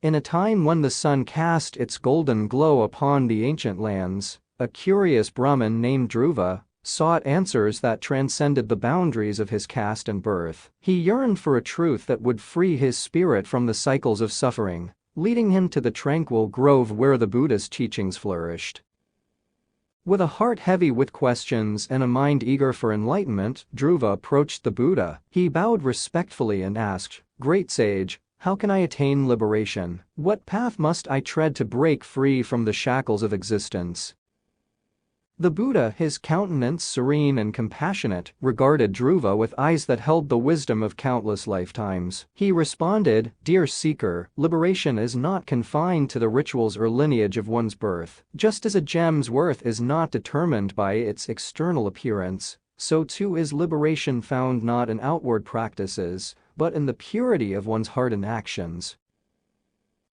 In a time when the sun cast its golden glow upon the ancient lands, a curious Brahmin named Dhruva sought answers that transcended the boundaries of his caste and birth. He yearned for a truth that would free his spirit from the cycles of suffering, leading him to the tranquil grove where the Buddha's teachings flourished. With a heart heavy with questions and a mind eager for enlightenment, Dhruva approached the Buddha. He bowed respectfully and asked, "Great sage, how can I attain liberation? What path must I tread to break free from the shackles of existence?" The Buddha, his countenance serene and compassionate, regarded Dhruva with eyes that held the wisdom of countless lifetimes. He responded, "Dear seeker, liberation is not confined to the rituals or lineage of one's birth. Just as a gem's worth is not determined by its external appearance, so too is liberation found not in outward practices, but in the purity of one's heart and actions."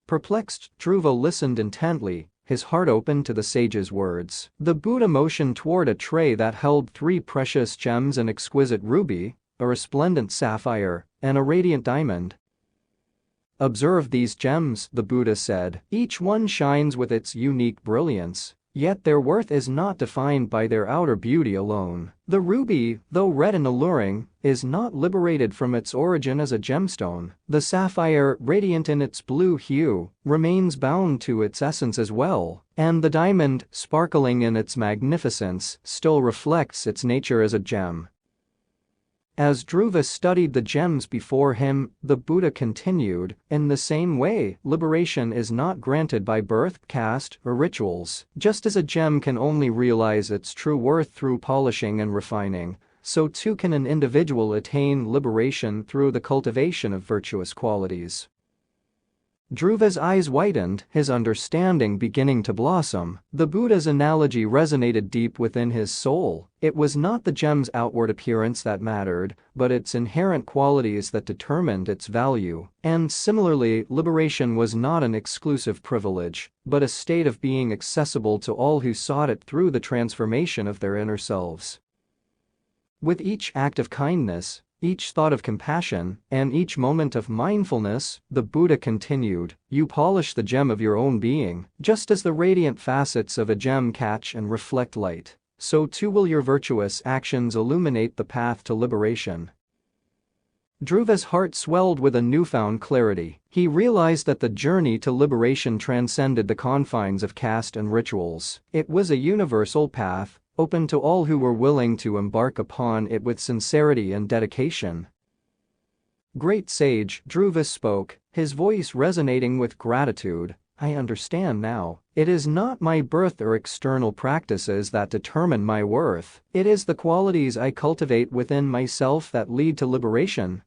Perplexed, Dhruva listened intently, his heart open to the sage's words. The Buddha motioned toward a tray that held 3 precious gems: an exquisite ruby, a resplendent sapphire, and a radiant diamond. "Observe these gems," the Buddha said. "Each one shines with its unique brilliance, yet their worth is not defined by their outer beauty alone. The ruby, though red and alluring, is not liberated from its origin as a gemstone. The sapphire, radiant in its blue hue, remains bound to its essence as well, and the diamond, sparkling in its magnificence, still reflects its nature as a gem." As Dhruva studied the gems before him, the Buddha continued, "In the same way, liberation is not granted by birth, caste, or rituals. Just as a gem can only realize its true worth through polishing and refining, so too can an individual attain liberation through the cultivation of virtuous qualities." Dhruva's eyes widened, his understanding beginning to blossom. The Buddha's analogy resonated deep within his soul. It was not the gem's outward appearance that mattered, but its inherent qualities that determined its value. And similarly, liberation was not an exclusive privilege, but a state of being accessible to all who sought it through the transformation of their inner selves. With each act of kindness, each thought of compassion, and each moment of mindfulness, the Buddha continued, "You polish the gem of your own being. Just as the radiant facets of a gem catch and reflect light, so too will your virtuous actions illuminate the path to liberation." Dhruva's heart swelled with a newfound clarity. He realized that the journey to liberation transcended the confines of caste and rituals. It was a universal path, open to all who were willing to embark upon it with sincerity and dedication. "Great sage," Dhruva spoke, his voice resonating with gratitude, "I understand now. It is not my birth or external practices that determine my worth. It is the qualities I cultivate within myself that lead to liberation."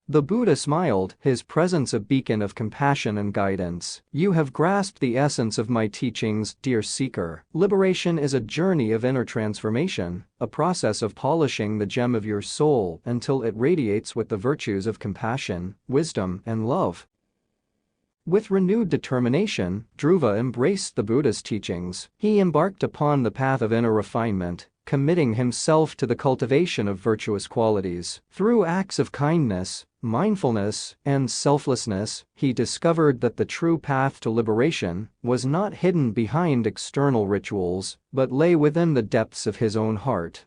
The Buddha smiled, his presence a beacon of compassion and guidance. "You have grasped the essence of my teachings, dear seeker. Liberation is a journey of inner transformation, a process of polishing the gem of your soul until it radiates with the virtues of compassion, wisdom, and love." With renewed determination, Dhruva embraced the Buddha's teachings. He embarked upon the path of inner refinement, committing himself to the cultivation of virtuous qualities. Through acts of kindness, mindfulness, and selflessness, he discovered that the true path to liberation was not hidden behind external rituals, but lay within the depths of his own heart.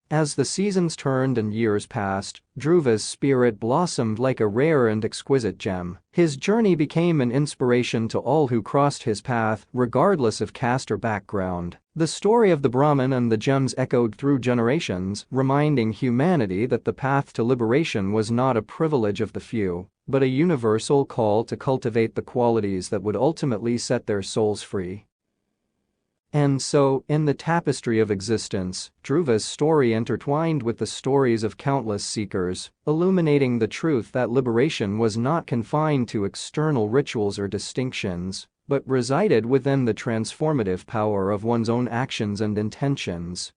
As the seasons turned and years passed, Dhruva's spirit blossomed like a rare and exquisite gem. His journey became an inspiration to all who crossed his path, regardless of caste or background. The story of the Brahmin and the gems echoed through generations, reminding humanity that the path to liberation was not a privilege of the few, but a universal call to cultivate the qualities that would ultimately set their souls free. And so, in the tapestry of existence, Dhruva's story intertwined with the stories of countless seekers, illuminating the truth that liberation was not confined to external rituals or distinctions, but resided within the transformative power of one's own actions and intentions.